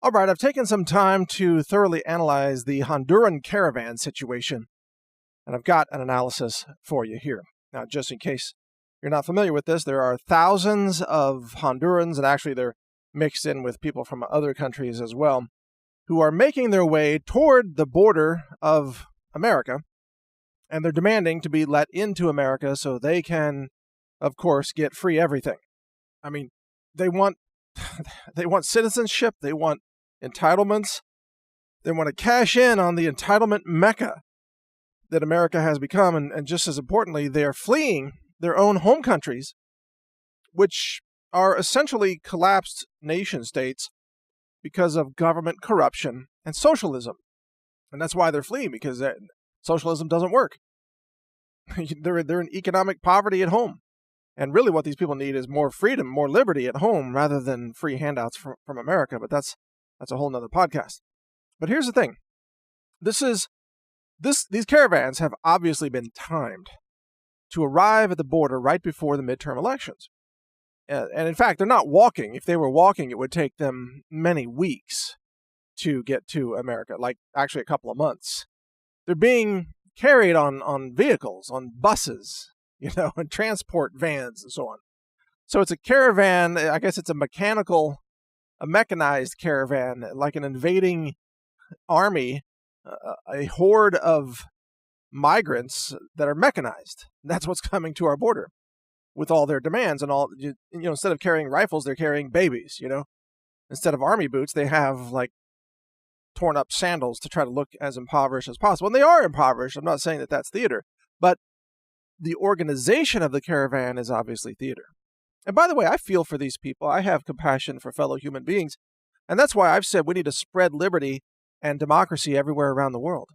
All right, I've taken some time to thoroughly analyze the Honduran caravan situation, and I've got an analysis for you here. Now, just in case you're not familiar with this, there are thousands of Hondurans, and actually they're mixed in with people from other countries as well, who are making their way toward the border of America, and they're demanding to be let into America so they can, of course, get free everything. I mean, they want citizenship, they want entitlements, they want to cash in on the entitlement mecca that America has become, and just as importantly, they are fleeing their own home countries, which are essentially collapsed nation states because of government corruption and socialism. And that's why they're fleeing, because socialism doesn't work. They're in economic poverty at home. And really what these people need is more freedom, more liberty at home, rather than free handouts from America. But that's a whole nother podcast. But here's the thing. These caravans have obviously been timed to arrive at the border right before the midterm elections. And in fact, they're not walking. If they were walking, it would take them many weeks to get to America, like actually a couple of months. They're being carried on vehicles, on buses, and transport vans and so on. So it's a caravan. I guess it's a mechanized caravan, like an invading army, a horde of migrants that are mechanized. That's what's coming to our border with all their demands and all. Instead of carrying rifles, they're carrying babies. Instead of army boots, they have like torn up sandals to try to look as impoverished as possible. And they are impoverished. I'm not saying that that's theater, but the organization of the caravan is obviously theater. And by the way, I feel for these people. I have compassion for fellow human beings. And that's why I've said we need to spread liberty and democracy everywhere around the world,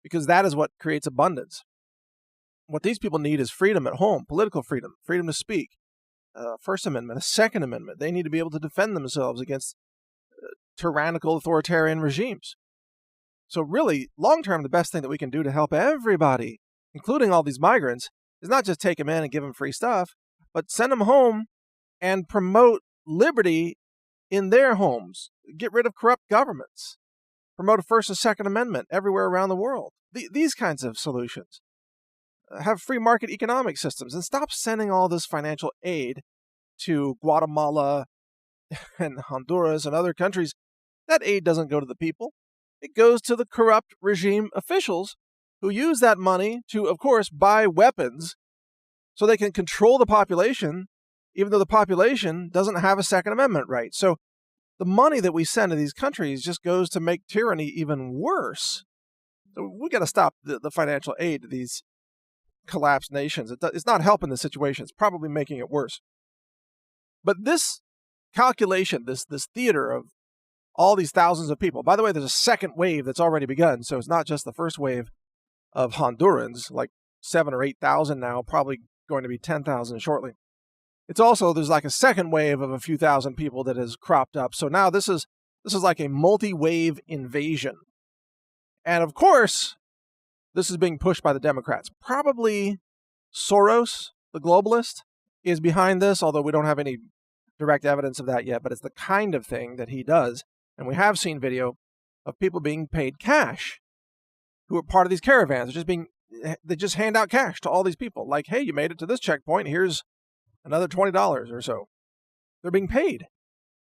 because that is what creates abundance. What these people need is freedom at home, political freedom, freedom to speak, First Amendment, a Second Amendment. They need to be able to defend themselves against tyrannical authoritarian regimes. So really, long-term, the best thing that we can do to help everybody, including all these migrants, is not just take them in and give them free stuff, but send them home and promote liberty in their homes. Get rid of corrupt governments. Promote a First and Second Amendment everywhere around the world. These kinds of solutions. Have free market economic systems and stop sending all this financial aid to Guatemala and Honduras and other countries. That aid doesn't go to the people. It goes to the corrupt regime officials who use that money to, of course, buy weapons so they can control the population, even though the population doesn't have a Second Amendment right. So the money that we send to these countries just goes to make tyranny even worse. So we got to stop the financial aid to these collapsed nations. It's not helping the situation. It's probably making it worse. But this calculation, this theater of all these thousands of people. By the way, there's a second wave that's already begun. So it's not just the first wave of Hondurans, like 7,000 or 8,000 now, probably going to be 10,000 shortly. It's also, there's like a second wave of a few thousand people that has cropped up. So now this is like a multi-wave invasion. And of course, this is being pushed by the Democrats. Probably Soros, the globalist, is behind this, although we don't have any direct evidence of that yet, but it's the kind of thing that he does. And we have seen video of people being paid cash who are part of these caravans. They just hand out cash to all these people. Like, hey, you made it to this checkpoint. Here's another $20 or so. They're being paid.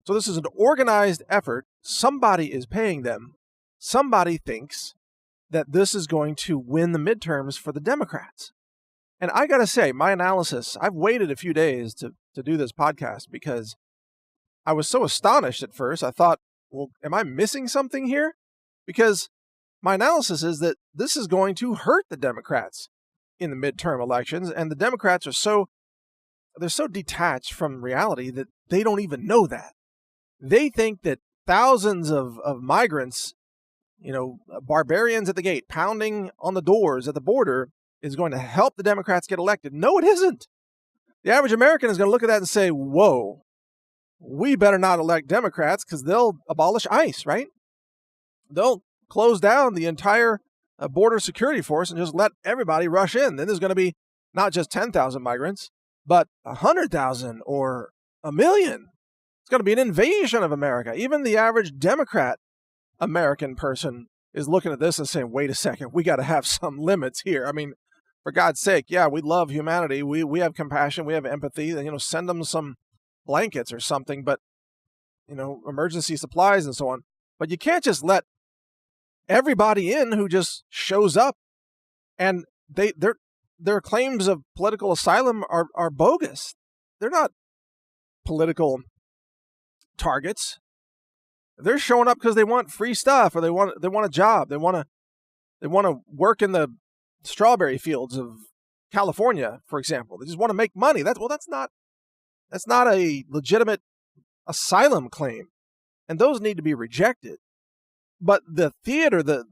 So this is an organized effort. Somebody is paying them. Somebody thinks that this is going to win the midterms for the Democrats. And I got to say, my analysis, I've waited a few days to do this podcast because I was so astonished at first. I thought, well, am I missing something here? Because my analysis is that this is going to hurt the Democrats in the midterm elections. And the Democrats are they're so detached from reality that they don't even know that. They think that thousands of migrants, barbarians at the gate, pounding on the doors at the border, is going to help the Democrats get elected. No, it isn't. The average American is going to look at that and say, whoa, we better not elect Democrats because they'll abolish ICE, right? They'll close down the entire border security force and just let everybody rush in. Then there's going to be not just 10,000 migrants, but 100,000 or 1 million. It's going to be an invasion of America. Even the average Democrat American person is looking at this and saying, wait a second, we got to have some limits here. I mean, for God's sake, yeah, we love humanity. We have compassion. We have empathy. Send them some blankets or something, but, emergency supplies and so on. But you can't just let everybody in who just shows up, and their claims of political asylum are bogus. They're not political targets. They're showing up because they want free stuff, or they want a job. They want to work in the strawberry fields of California, for example. They just want to make money. That's not a legitimate asylum claim, and those need to be rejected. But the theater, the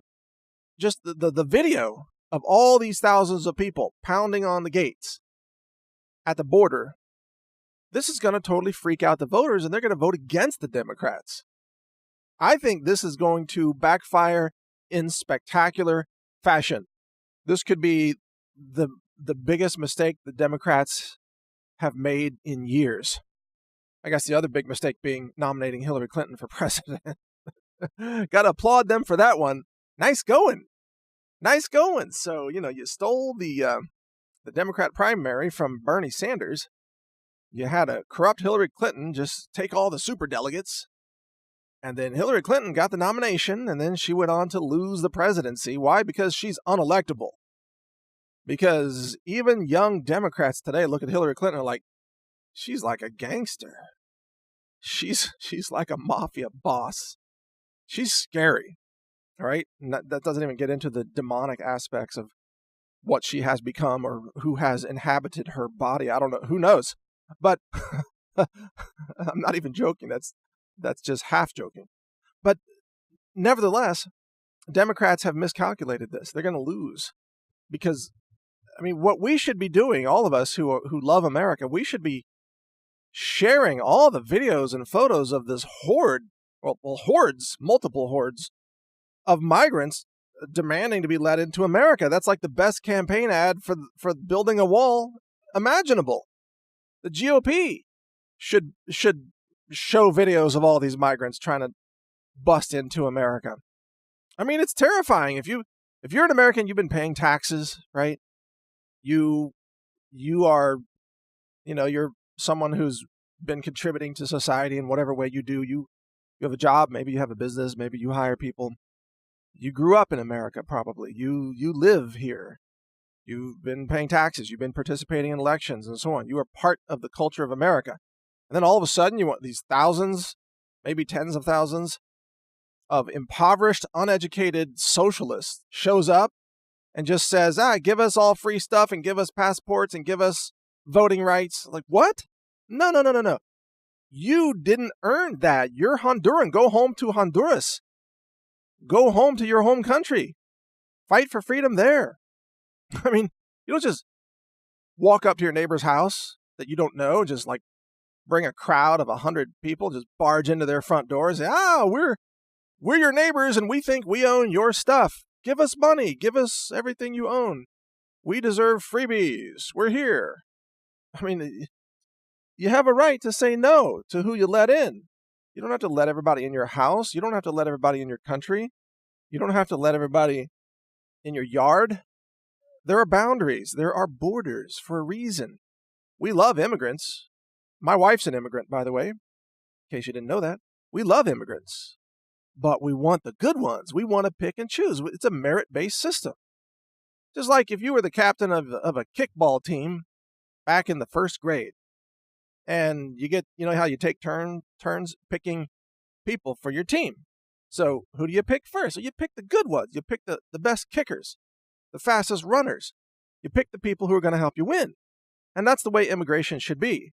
video of all these thousands of people pounding on the gates at the border, this is going to totally freak out the voters, and they're going to vote against the Democrats. I think this is going to backfire in spectacular fashion. This could be the biggest mistake the Democrats have made in years. I guess the other big mistake being nominating Hillary Clinton for president. Got to applaud them for that one. Nice going. Nice going. So, you stole the Democrat primary from Bernie Sanders. You had a corrupt Hillary Clinton just take all the superdelegates. And then Hillary Clinton got the nomination, and then she went on to lose the presidency. Why? Because she's unelectable. Because even young Democrats today look at Hillary Clinton and are like, she's like a gangster. She's like a mafia boss. She's scary. All right? And that doesn't even get into the demonic aspects of what she has become or who has inhabited her body. I don't know. Who knows? But I'm not even joking. That's just half joking. But nevertheless, Democrats have miscalculated this. They're going to lose because, what we should be doing, all of us who love America, we should be sharing all the videos and photos of this horde, hordes, multiple hordes of migrants demanding to be let into America. That's like the best campaign ad for building a wall imaginable. The GOP should show videos of all these migrants trying to bust into America. It's terrifying. If you're an American, you've been paying taxes, right? You are, you're someone who's been contributing to society in whatever way you do. You have a job, maybe you have a business, maybe you hire people. You grew up in America, probably. You live here. You've been paying taxes. You've been participating in elections and so on. You are part of the culture of America. And then all of a sudden, you want these thousands, maybe tens of thousands of impoverished, uneducated socialists shows up and just says, give us all free stuff and give us passports and give us voting rights. Like, what? No. You didn't earn that. You're Honduran. Go home to Honduras. Go home to your home country. Fight for freedom there. You don't just walk up to your neighbor's house that you don't know, just like bring a crowd of 100 people, just barge into their front door and say, we're your neighbors and we think we own your stuff. Give us money. Give us everything you own. We deserve freebies. We're here. You have a right to say no to who you let in. You don't have to let everybody in your house. You don't have to let everybody in your country. You don't have to let everybody in your yard. There are boundaries. There are borders for a reason. We love immigrants. My wife's an immigrant, by the way, in case you didn't know that. We love immigrants, but we want the good ones. We want to pick and choose. It's a merit-based system. Just like if you were the captain of a kickball team back in the first grade, and you get, how you take turns picking people for your team. So who do you pick first? So you pick the good ones. You pick the best kickers, the fastest runners. You pick the people who are going to help you win. And that's the way immigration should be.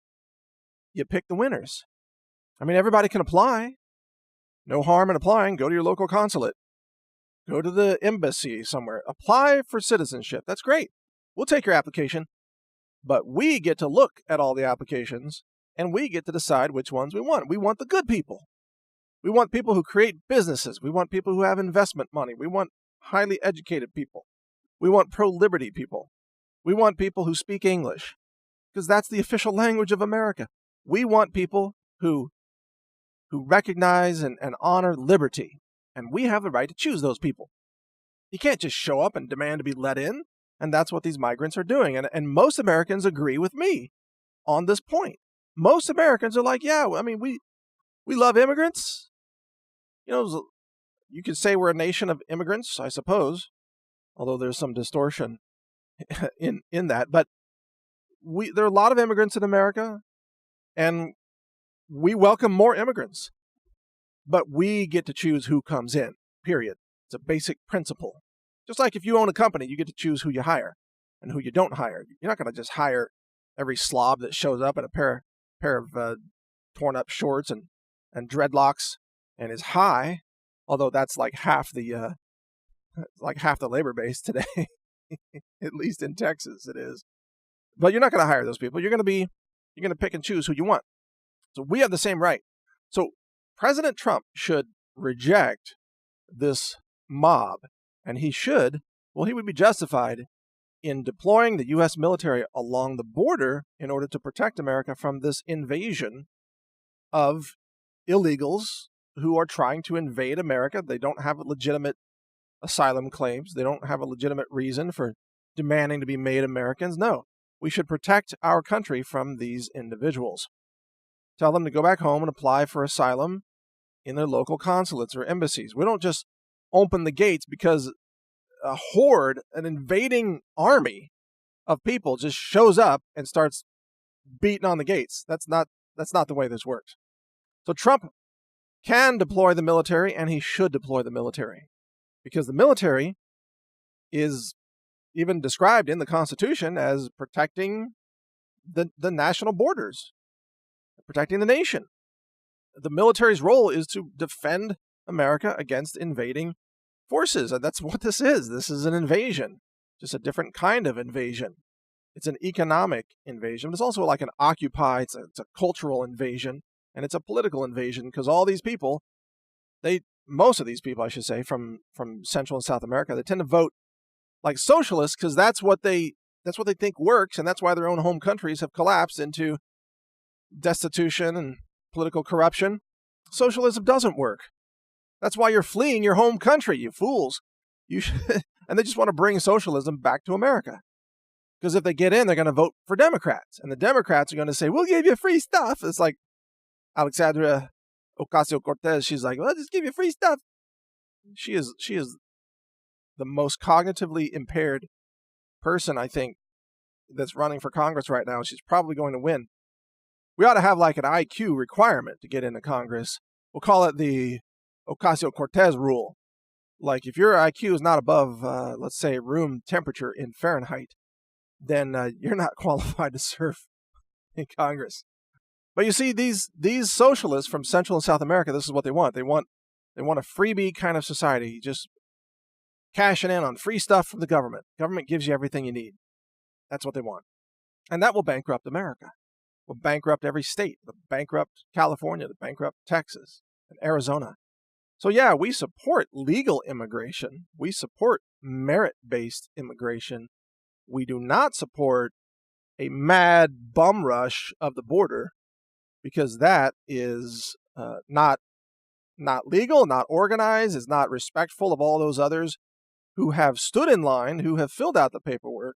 You pick the winners. Everybody can apply. No harm in applying. Go to your local consulate. Go to the embassy somewhere. Apply for citizenship. That's great. We'll take your application. But we get to look at all the applications, and we get to decide which ones we want. We want the good people. We want people who create businesses. We want people who have investment money. We want highly educated people. We want pro-liberty people. We want people who speak English, because that's the official language of America. We want people who who recognize and honor liberty. And we have the right to choose those people. You can't just show up and demand to be let in. And that's what these migrants are doing. And most Americans agree with me on this point. Most Americans are like, yeah, I mean, we love immigrants. You know, you could say we're a nation of immigrants, I suppose, although there's some distortion in that. But there are a lot of immigrants in America, and we welcome more immigrants. But we get to choose who comes in, period. It's a basic principle. Just like if you own a company, you get to choose who you hire and who you don't hire. You're not going to just hire every slob that shows up in a pair of torn up shorts and dreadlocks and is high, although that's like half the labor base today, at least in Texas it is. But you're not going to hire those people. You're going to pick and choose who you want. So we have the same right. So President Trump should reject this mob, and he would be justified in deploying the U.S. military along the border in order to protect America from this invasion of illegals who are trying to invade America. They don't have legitimate asylum claims. They don't have a legitimate reason for demanding to be made Americans. No, we should protect our country from these individuals. Tell them to go back home and apply for asylum in their local consulates or embassies. We don't just open the gates because a horde, an invading army of people just shows up and starts beating on the gates. That's not the way this works. So Trump can deploy the military, and he should deploy the military, because the military is even described in the Constitution as protecting the national borders, protecting the nation. The military's role is to defend America against invading forces, and that's what this is. This is an invasion, just a different kind of invasion. It's an economic invasion, but it's also like an occupy. It's a cultural invasion, and it's a political invasion, because all these people, most of these people, I should say, from Central and South America, they tend to vote like socialists because that's what they think works, and that's why their own home countries have collapsed into destitution and political corruption. Socialism doesn't work. That's why you're fleeing your home country, you fools. And they just want to bring socialism back to America. Because if they get in, they're going to vote for Democrats. And the Democrats are going to say, we'll give you free stuff. It's like Alexandria Ocasio-Cortez. She's like, well, just give you free stuff. She is the most cognitively impaired person, I think, that's running for Congress right now. She's probably going to win. We ought to have like an IQ requirement to get into Congress. We'll call it the Ocasio-Cortez rule. Like if your IQ is not above, let's say, room temperature in Fahrenheit, then you're not qualified to serve in Congress. But you see, these socialists from Central and South America, this is what they want. They want a freebie kind of society, just cashing in on free stuff from the government. Government gives you everything you need. That's what they want. And that will bankrupt America. Will bankrupt every state. Will bankrupt California. Will bankrupt Texas and Arizona. So yeah, we support legal immigration. We support merit-based immigration. We do not support a mad bum rush of the border, because that is not legal, not organized, is not respectful of all those others who have stood in line, who have filled out the paperwork,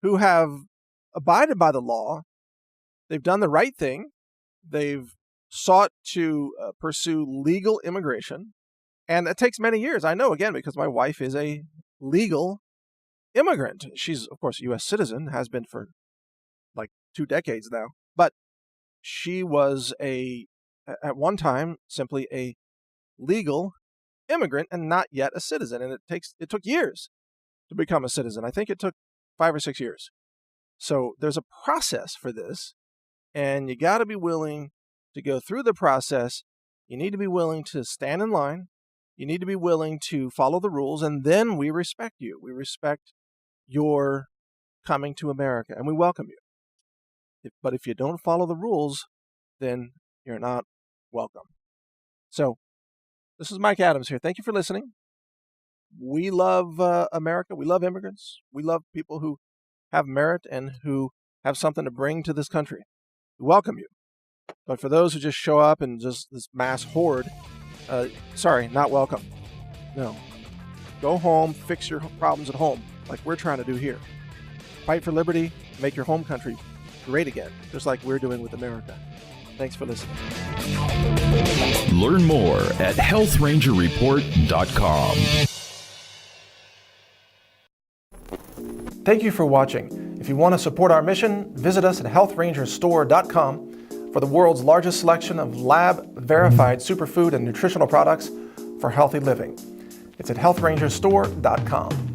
who have abided by the law. They've done the right thing. They've sought to pursue legal immigration. And it takes many years. I know, again, because my wife is a legal immigrant. She's, of course, a U.S. citizen, has been for like 2 decades now. But she was at one time, simply a legal immigrant and not yet a citizen. And it took years to become a citizen. I think it took 5 or 6 years. So there's a process for this, and you got to be willing to go through the process. You need to be willing to stand in line. You need to be willing to follow the rules, and then we respect you. We respect your coming to America, and we welcome you. But if you don't follow the rules, then you're not welcome. So this is Mike Adams here. Thank you for listening. We love America. We love immigrants. We love people who have merit and who have something to bring to this country. We welcome you. But for those who just show up and just this mass horde, sorry, not welcome. No. Go home, fix your problems at home, like we're trying to do here. Fight for liberty, make your home country great again, just like we're doing with America. Thanks for listening. Learn more at healthrangerreport.com. Thank you for watching. If you want to support our mission, visit us at healthrangerstore.com for the world's largest selection of lab-verified superfood and nutritional products for healthy living. It's at healthrangerstore.com.